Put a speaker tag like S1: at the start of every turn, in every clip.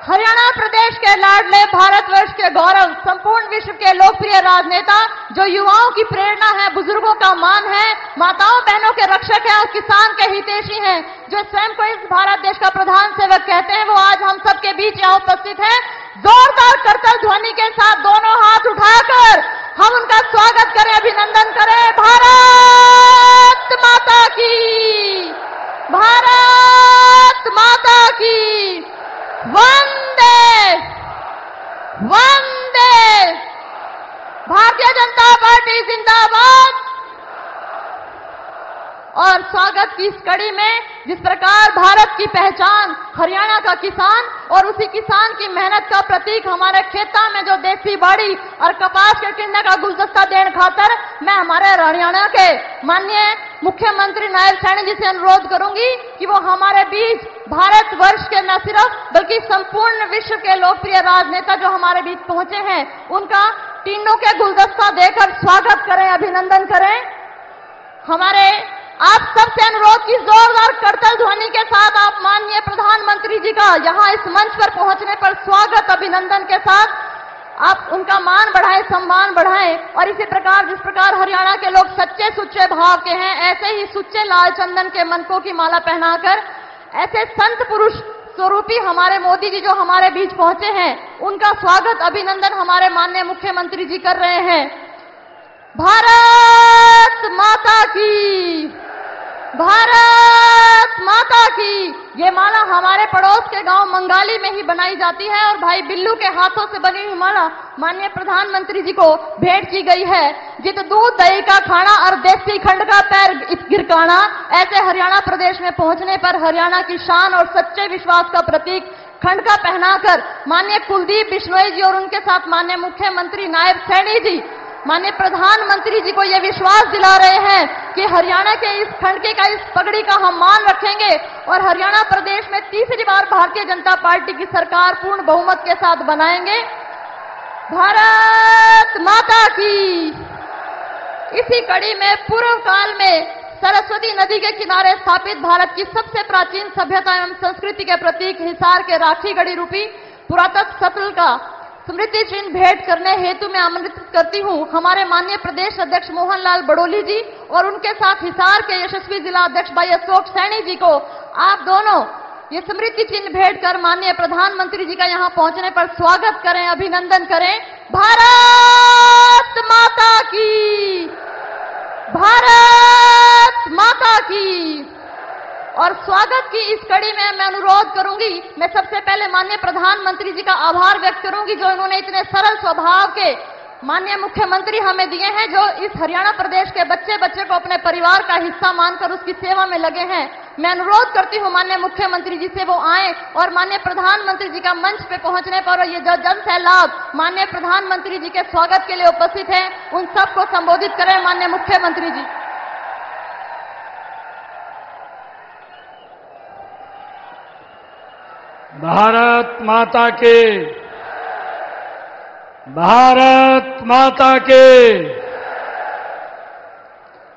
S1: हरियाणा प्रदेश के लाडले, भारतवर्ष के गौरव, संपूर्ण विश्व के लोकप्रिय राजनेता, जो युवाओं की प्रेरणा है, बुजुर्गों का मान है, माताओं बहनों के रक्षक हैं और किसान के हितैषी हैं, जो स्वयं को इस भारत देश का प्रधान सेवक कहते हैं, वो आज हम सबके बीच यहाँ उपस्थित है। जोरदार करतल ध्वनि के साथ दोनों हाथ उठाकर हम उनका स्वागत करें, अभिनंदन करें। भारत माता की, भारत माता की, वंदे वंदे, भारतीय जनता पार्टी जिंदाबाद। और स्वागत की इस कड़ी में जिस प्रकार भारत की पहचान हरियाणा का किसान और उसी किसान की मेहनत का प्रतीक हमारे खेता में जो देसी बाड़ी और कपास के टिंडे का गुलदस्ता देने खातर मैं हमारे हरियाणा के माननीय मुख्यमंत्री नायब सैनी जी से अनुरोध करूंगी कि वो हमारे बीच भारतवर्ष के न सिर्फ बल्कि संपूर्ण विश्व के लोकप्रिय राजनेता जो हमारे बीच पहुंचे हैं, उनका टिंडों के गुलदस्ता देकर स्वागत करें, अभिनंदन करें। हमारे आप सबसे अनुरोध की जोरदार करतल ध्वनि के साथ आप माननीय प्रधानमंत्री जी का यहां इस मंच पर पहुंचने पर स्वागत, अभिनंदन के साथ आप उनका मान बढ़ाएं, सम्मान बढ़ाएं। और इसी प्रकार जिस प्रकार हरियाणा के लोग सच्चे सुच्चे भाव के हैं, ऐसे ही सुच्चे लाल चंदन के मनकों की माला पहनाकर ऐसे संत पुरुष स्वरूपी हमारे मोदी जी जो हमारे बीच पहुंचे हैं, उनका स्वागत, अभिनंदन हमारे माननीय मुख्यमंत्री जी कर रहे हैं। भारत माता की, भारत माता की। ये माला हमारे पड़ोस के गांव मंगाली में ही बनाई जाती है और भाई बिल्लू के हाथों से बनी हुई माला माननीय प्रधानमंत्री जी को भेंट की गई है। जित दूध दही का खाना और देसी खंड का पैर गिरकाना, ऐसे हरियाणा प्रदेश में पहुंचने पर हरियाणा की शान और सच्चे विश्वास का प्रतीक खंड का पहनाकर माननीय कुलदीप बिश्नोई जी और उनके साथ माननीय मुख्यमंत्री नायब सैनी जी माननीय प्रधानमंत्री जी को यह विश्वास दिला रहे हैं कि हरियाणा के इस खंडके का, इस पगड़ी का हम मान रखेंगे और हरियाणा प्रदेश में तीसरी बार भारतीय जनता पार्टी की सरकार पूर्ण बहुमत के साथ बनाएंगे। भारत माता की। इसी कड़ी में पूर्व काल में सरस्वती नदी के किनारे स्थापित भारत की सबसे प्राचीन सभ्यता एवं संस्कृति के प्रतीक हिसार के राखी गढ़ी रूपी पुरातत्व स्थल का स्मृति चिन्ह भेंट करने हेतु मैं आमंत्रित करती हूं हमारे माननीय प्रदेश अध्यक्ष मोहनलाल बड़ोली जी और उनके साथ हिसार के यशस्वी जिला अध्यक्ष भाई अशोक सैनी जी को। आप दोनों ये स्मृति चिन्ह भेंट कर माननीय प्रधानमंत्री जी का यहां पहुंचने पर स्वागत करें, अभिनंदन करें। भारत माता की, भारत माता की। और स्वागत की इस कड़ी में मैं अनुरोध करूंगी, मैं सबसे पहले माननीय प्रधानमंत्री जी का आभार व्यक्त करूंगी जो इन्होंने इतने सरल स्वभाव के माननीय मुख्यमंत्री हमें दिए हैं, जो इस हरियाणा प्रदेश के बच्चे बच्चे को अपने परिवार का हिस्सा मानकर उसकी सेवा में लगे हैं। मैं अनुरोध करती हूं माननीय मुख्यमंत्री जी से वो आए और माननीय प्रधानमंत्री जी का मंच पे पहुंचने पर ये जो जन सैलाब माननीय प्रधानमंत्री जी के स्वागत के लिए उपस्थित है, उन सबको संबोधित करें माननीय मुख्यमंत्री जी।
S2: भारत माता के, भारत माता के।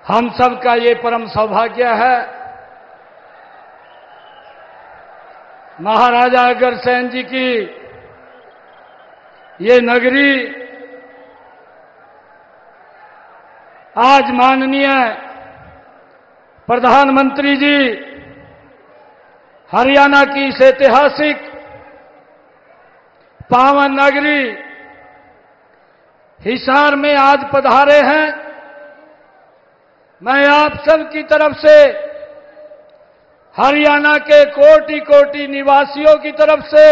S2: हम सबका ये परम सौभाग्य है, महाराजा अग्रसेन जी की ये नगरी आज माननीय प्रधानमंत्री जी हरियाणा की इस ऐतिहासिक पावन नगरी हिसार में आज पधारे हैं। मैं आप सब की तरफ से, हरियाणा के कोटि कोटि निवासियों की तरफ से,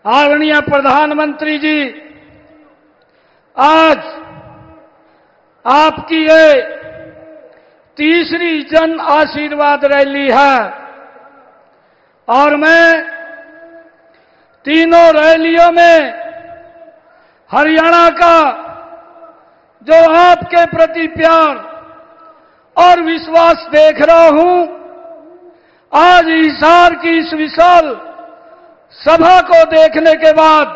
S2: आदरणीय प्रधानमंत्री जी, आज आपकी ये तीसरी जन आशीर्वाद रैली है और मैं तीनों रैलियों में हरियाणा का जो आपके प्रति प्यार और विश्वास देख रहा हूं, आज हिसार की इस विशाल सभा को देखने के बाद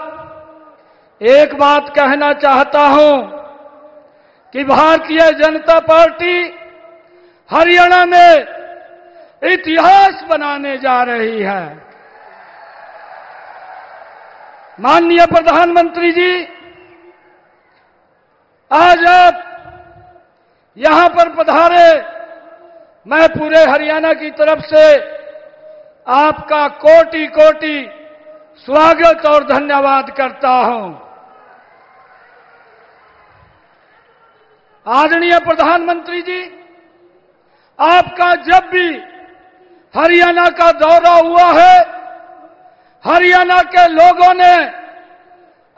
S2: एक बात कहना चाहता हूं कि भारतीय जनता पार्टी हरियाणा में इतिहास बनाने जा रही है। माननीय प्रधानमंत्री जी, आज आप यहां पर पधारे, मैं पूरे हरियाणा की तरफ से आपका कोटि कोटि स्वागत और धन्यवाद करता हूं। आदरणीय प्रधानमंत्री जी, आपका जब भी हरियाणा का दौरा हुआ है, हरियाणा के लोगों ने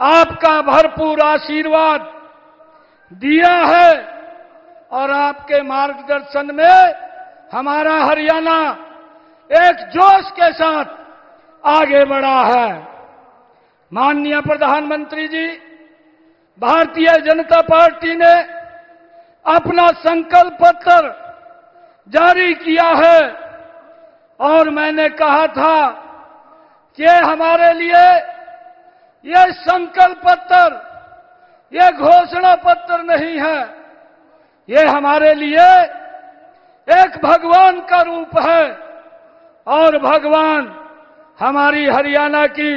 S2: आपका भरपूर आशीर्वाद दिया है और आपके मार्गदर्शन में हमारा हरियाणा एक जोश के साथ आगे बढ़ा है। माननीय प्रधानमंत्री जी, भारतीय जनता पार्टी ने अपना संकल्प पत्र जारी किया है और मैंने कहा था कि हमारे लिए यह संकल्प पत्र, यह घोषणा पत्र नहीं है, यह हमारे लिए एक भगवान का रूप है और भगवान हमारी हरियाणा की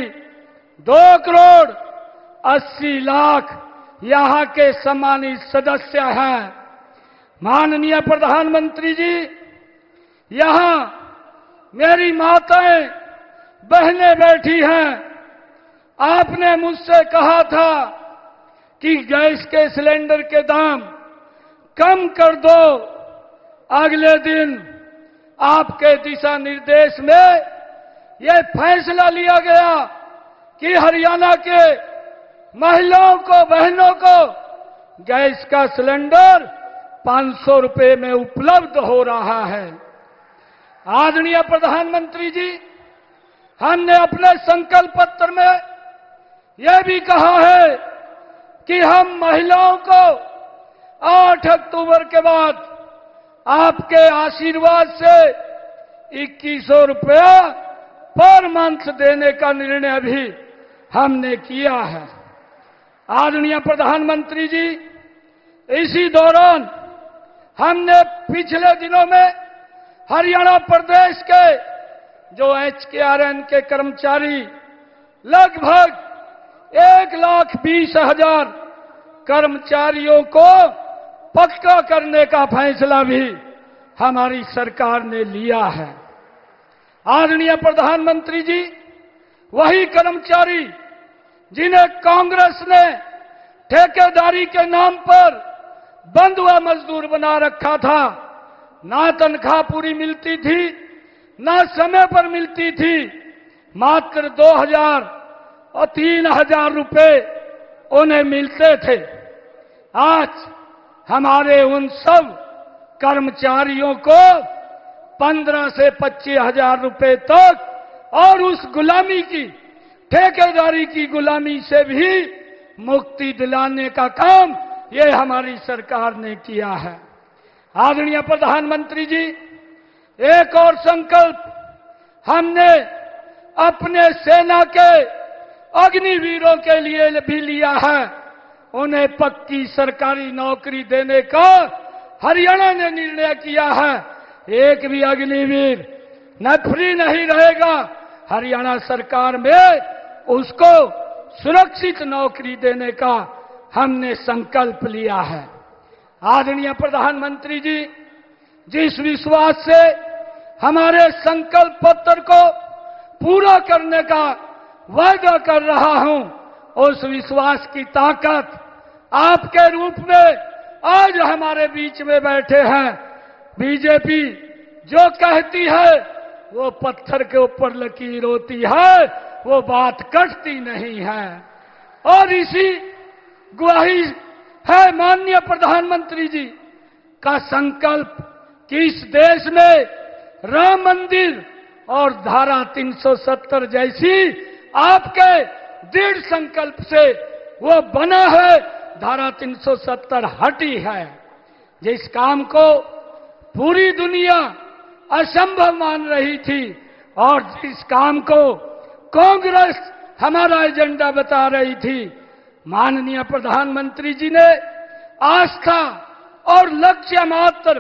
S2: 2 करोड़ 80 लाख यहां के सम्मानित सदस्य हैं। माननीय प्रधानमंत्री जी, यहां मेरी माताएं बहनें बैठी हैं। आपने मुझसे कहा था कि गैस के सिलेंडर के दाम कम कर दो। अगले दिन आपके दिशा निर्देश में यह फैसला लिया गया कि हरियाणा के महिलाओं को, बहनों को गैस का सिलेंडर 500 रुपए में उपलब्ध हो रहा है। आदरणीय प्रधानमंत्री जी, हमने अपने संकल्प पत्र में यह भी कहा है कि हम महिलाओं को 8 अक्टूबर के बाद आपके आशीर्वाद से 2100 रुपया पर मंथ देने का निर्णय भी हमने किया है। आदरणीय प्रधानमंत्री जी, इसी दौरान हमने पिछले दिनों में हरियाणा प्रदेश के जो HKRN के कर्मचारी लगभग 1,20,000 कर्मचारियों को पक्का करने का फैसला भी हमारी सरकार ने लिया है। आदरणीय प्रधानमंत्री जी, वही कर्मचारी जिन्हें कांग्रेस ने ठेकेदारी के नाम पर बंधुआ मजदूर बना रखा था, ना तनख्वाह पूरी मिलती थी, ना समय पर मिलती थी, मात्र 2,000 और 3,000 रुपए उन्हें मिलते थे। आज हमारे उन सब कर्मचारियों को 15 से 25,000 रुपए तक और उस गुलामी की, ठेकेदारी की गुलामी से भी मुक्ति दिलाने का काम ये हमारी सरकार ने किया है। आदरणीय प्रधानमंत्री जी, एक और संकल्प हमने अपने सेना के अग्निवीरों के लिए भी लिया है। उन्हें पक्की सरकारी नौकरी देने का हरियाणा ने निर्णय किया है। एक भी अग्निवीर न फ्री नहीं रहेगा। हरियाणा सरकार में उसको सुरक्षित नौकरी देने का हमने संकल्प लिया है। आदरणीय प्रधानमंत्री जी, जिस विश्वास से हमारे संकल्प पत्र को पूरा करने का वायदा कर रहा हूं, उस विश्वास की ताकत आपके रूप में आज हमारे बीच में बैठे हैं। बीजेपी जो कहती है वो पत्थर के ऊपर लकीर होती है, वो बात कटती नहीं है। और इसी गवाही है माननीय प्रधानमंत्री जी का संकल्प कि इस देश में राम मंदिर और धारा 370 जैसी आपके दृढ़ संकल्प से वो बना है। धारा 370 हटी है। जिस काम को पूरी दुनिया असंभव मान रही थी और जिस काम को कांग्रेस हमारा एजेंडा बता रही थी, माननीय प्रधानमंत्री जी ने आस्था और लक्ष्य मात्र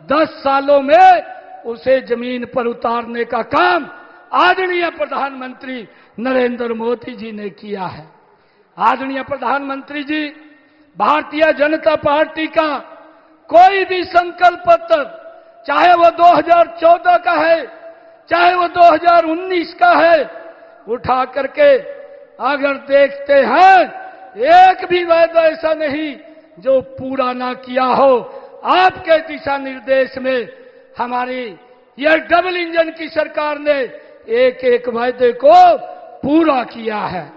S2: 10 सालों में उसे जमीन पर उतारने का काम आदरणीय प्रधानमंत्री नरेंद्र मोदी जी ने किया है। आदरणीय प्रधानमंत्री जी, भारतीय जनता पार्टी का कोई भी संकल्प पत्र, चाहे वो 2014 का है, चाहे वो 2019 का है, उठा करके अगर देखते हैं, एक भी वायदा ऐसा नहीं जो पूरा ना किया हो। आपके दिशा निर्देश में हमारी ये डबल इंजन की सरकार ने एक एक वायदे को पूरा किया है।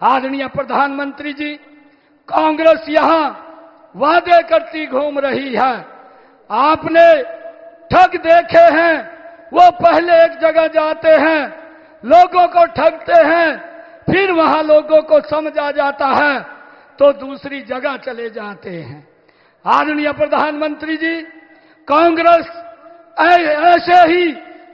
S2: आदरणीय प्रधानमंत्री जी, कांग्रेस यहां वादे करती घूम रही है। आपने ठग देखे हैं, वो पहले एक जगह जाते हैं, लोगों को ठगते हैं, फिर वहां लोगों को समझ आ जाता है तो दूसरी जगह चले जाते हैं। आदरणीय प्रधानमंत्री जी, कांग्रेस ऐसे ही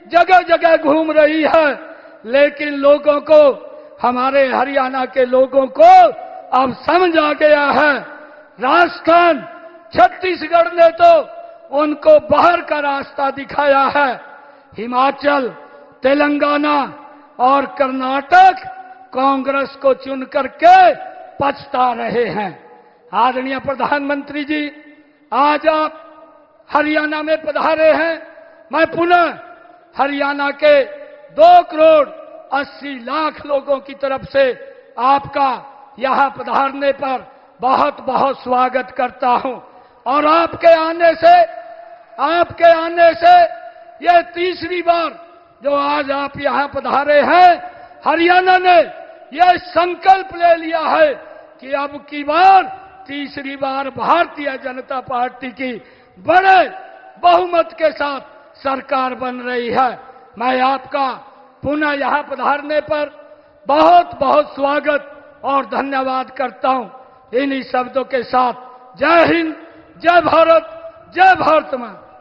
S2: जगह जगह घूम रही है, लेकिन लोगों को, हमारे हरियाणा के लोगों को अब समझ आ गया है। राजस्थान, छत्तीसगढ़ ने तो उनको बाहर का रास्ता दिखाया है। हिमाचल, तेलंगाना और कर्नाटक कांग्रेस को चुन करके पछता रहे हैं। आदरणीय प्रधानमंत्री जी, आज आप हरियाणा में पधारे हैं। मैं पुनः हरियाणा के 2,80,00,000 लोगों की तरफ से आपका यहां पधारने पर बहुत बहुत स्वागत करता हूं। और आपके आने से यह तीसरी बार जो आज आप यहां पधारे हैं, हरियाणा ने यह संकल्प ले लिया है कि अब की बार, तीसरी बार भारतीय जनता पार्टी की बड़े बहुमत के साथ सरकार बन रही है। मैं आपका पुनः यहां पधारने पर बहुत बहुत स्वागत और धन्यवाद करता हूं। इन्हीं शब्दों के साथ जय हिंद, जय भारत, जय भारत मां।